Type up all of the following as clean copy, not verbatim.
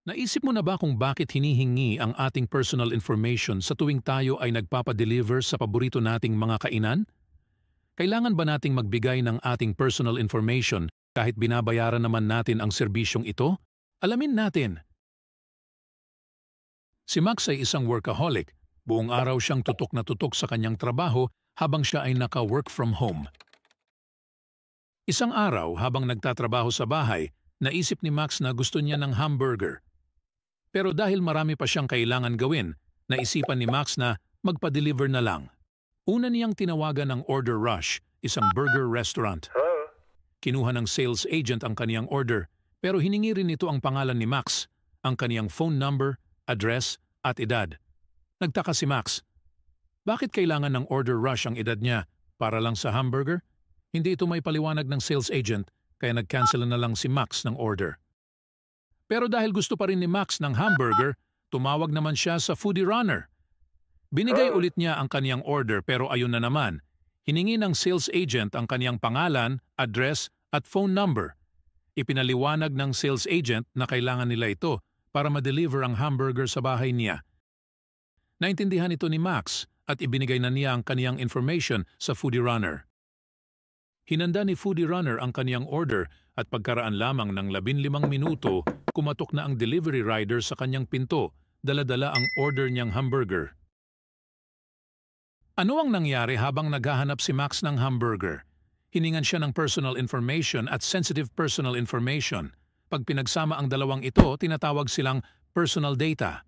Naisip mo na ba kung bakit hinihingi ang ating personal information sa tuwing tayo ay nagpapadeliver sa paborito nating mga kainan? Kailangan ba nating magbigay ng ating personal information kahit binabayaran naman natin ang serbisyong ito? Alamin natin. Si Max ay isang workaholic. Buong araw siyang tutok na tutok sa kanyang trabaho habang siya ay naka-work from home. Isang araw habang nagtatrabaho sa bahay, naisip ni Max na gusto niya ng hamburger. Pero dahil marami pa siyang kailangan gawin, naisipan ni Max na magpa-deliver na lang. Una niyang tinawagan ng Order Rush, isang burger restaurant. Kinuha ng sales agent ang kaniyang order, pero hiningi rin nito ang pangalan ni Max, ang kaniyang phone number, address at edad. Nagtaka si Max. Bakit kailangan ng Order Rush ang edad niya? Para lang sa hamburger? Hindi ito may paliwanag ng sales agent, kaya nag-cancel na lang si Max ng order. Pero dahil gusto pa rin ni Max ng hamburger, tumawag naman siya sa foodie runner. Binigay ulit niya ang kaniyang order pero ayun na naman. Hiningi ng sales agent ang kaniyang pangalan, address at phone number. Ipinaliwanag ng sales agent na kailangan nila ito para ma-deliver ang hamburger sa bahay niya. Naintindihan ito ni Max at ibinigay na niya ang kaniyang information sa foodie runner. Hinanda ni foodie runner ang kaniyang order at pagkaraan lamang ng 15 minuto, kumatok na ang delivery rider sa kanyang pinto, dala-dala ang order niyang hamburger. Ano ang nangyari habang naghahanap si Max ng hamburger? Hiningan siya ng personal information at sensitive personal information. Pag pinagsama ang dalawang ito, tinatawag silang personal data.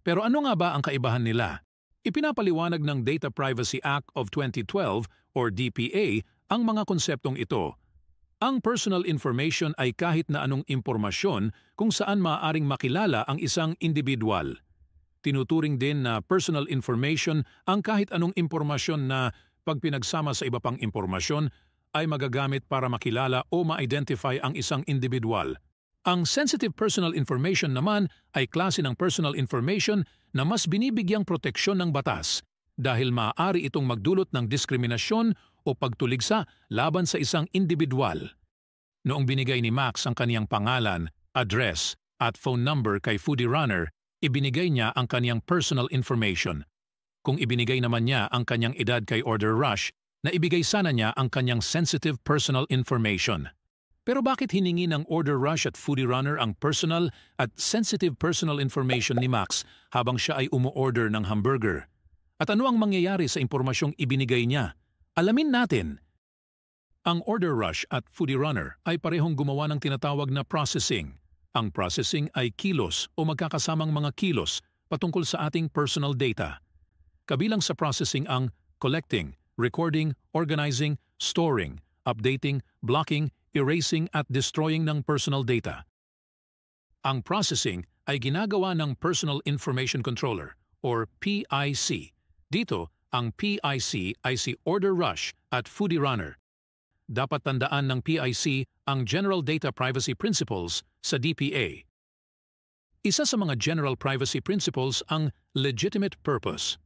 Pero ano nga ba ang kaibahan nila? Ipinapaliwanag ng Data Privacy Act of 2012 or DPA ang mga konseptong ito. Ang personal information ay kahit na anong impormasyon kung saan maaaring makilala ang isang individual. Tinuturing din na personal information ang kahit anong impormasyon na pag pinagsama sa iba pang impormasyon ay magagamit para makilala o ma-identify ang isang individual. Ang sensitive personal information naman ay klase ng personal information na mas binibigyang proteksyon ng batas dahil maaari itong magdulot ng diskriminasyon o pagtuligsa laban sa isang individual. Noong binigay ni Max ang kaniyang pangalan, address at phone number kay foodie runner, ibinigay niya ang kaniyang personal information. Kung ibinigay naman niya ang kaniyang edad kay Order Rush, naibigay sana niya ang kaniyang sensitive personal information. Pero bakit hiningi ng Order Rush at foodie runner ang personal at sensitive personal information ni Max habang siya ay umu-order ng hamburger? At ano ang mangyayari sa impormasyong ibinigay niya? Alamin natin. Ang Order Rush at foodie runner ay parehong gumawa ng tinatawag na processing. Ang processing ay kilos o magkakasamang mga kilos patungkol sa ating personal data. Kabilang sa processing ang collecting, recording, organizing, storing, updating, blocking, erasing at destroying ng personal data. Ang processing ay ginagawa ng Personal Information Controller or PIC. Dito, ang PIC ay si Order Rush at foodie runner. Dapat tandaan ng PIC ang General Data Privacy Principles sa DPA. Isa sa mga General Privacy Principles ang legitimate purpose.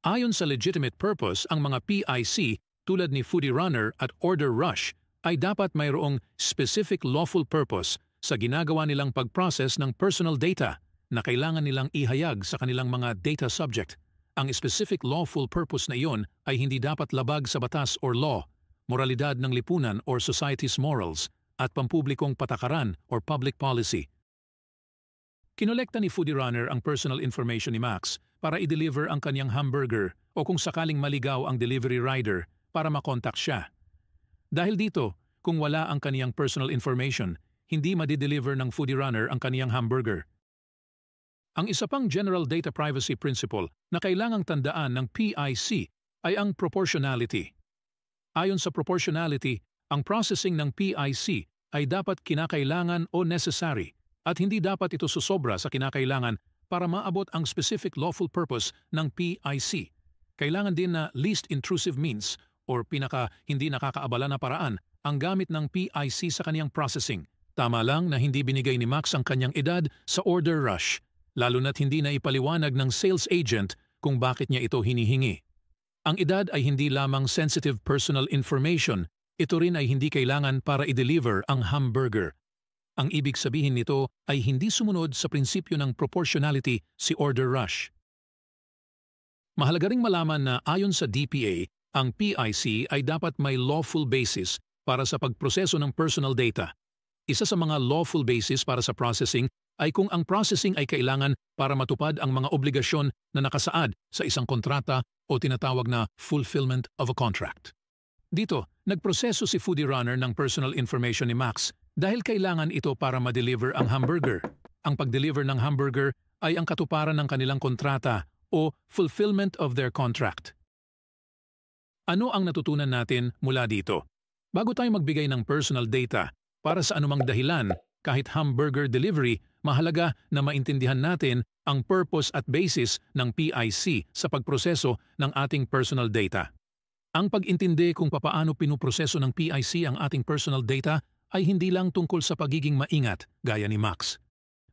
Ayon sa legitimate purpose, ang mga PIC tulad ni foodie runner at Order Rush ay dapat mayroong specific lawful purpose sa ginagawa nilang pag-process ng personal data na kailangan nilang ihayag sa kanilang mga data subject. Ang specific lawful purpose na iyon ay hindi dapat labag sa batas or law, moralidad ng lipunan or society's morals, at pampublikong patakaran or public policy. Kinolekta ni foodie runner ang personal information ni Max para i-deliver ang kanyang hamburger o kung sakaling maligaw ang delivery rider para makontak siya. Dahil dito, kung wala ang kaniyang personal information, hindi madi-deliver ng foodie runner ang kaniyang hamburger. Ang isa pang General Data Privacy Principle na kailangang tandaan ng PIC ay ang proportionality. Ayon sa proportionality, ang processing ng PIC ay dapat kinakailangan o necessary at hindi dapat ito susobra sa kinakailangan para maabot ang specific lawful purpose ng PIC. Kailangan din na least intrusive means or pinaka hindi nakakaabala na paraan ang gamit ng PIC sa kaniyang processing. Tama lang na hindi binigay ni Max ang kanyang edad sa Order Rush, lalo na't hindi na ipaliwanag ng sales agent kung bakit niya ito hinihingi. Ang edad ay hindi lamang sensitive personal information, ito rin ay hindi kailangan para i-deliver ang hamburger. Ang ibig sabihin nito ay hindi sumunod sa prinsipyo ng proportionality si Order Rush. Mahalaga ring malaman na ayon sa DPA, ang PIC ay dapat may lawful basis para sa pagproseso ng personal data. Isa sa mga lawful basis para sa processing ay kung ang processing ay kailangan para matupad ang mga obligasyon na nakasaad sa isang kontrata o tinatawag na fulfillment of a contract. Dito, nagproseso si Foodie Runner ng personal information ni Max dahil kailangan ito para ma-deliver ang hamburger. Ang pag-deliver ng hamburger ay ang katuparan ng kanilang kontrata o fulfillment of their contract. Ano ang natutunan natin mula dito? Bago tayo magbigay ng personal data para sa anumang dahilan, kahit hamburger delivery, mahalaga na maintindihan natin ang purpose at basis ng PIC sa pagproseso ng ating personal data. Ang pag-intindi kung papaano pinuproseso ng PIC ang ating personal data ay hindi lang tungkol sa pagiging maingat, gaya ni Max.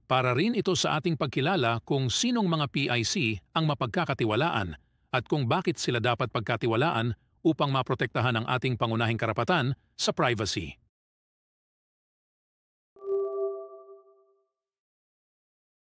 Para rin ito sa ating pagkilala kung sinong mga PIC ang mapagkakatiwalaan at kung bakit sila dapat pagkatiwalaan upang maprotektahan ang ating pangunahing karapatan sa privacy.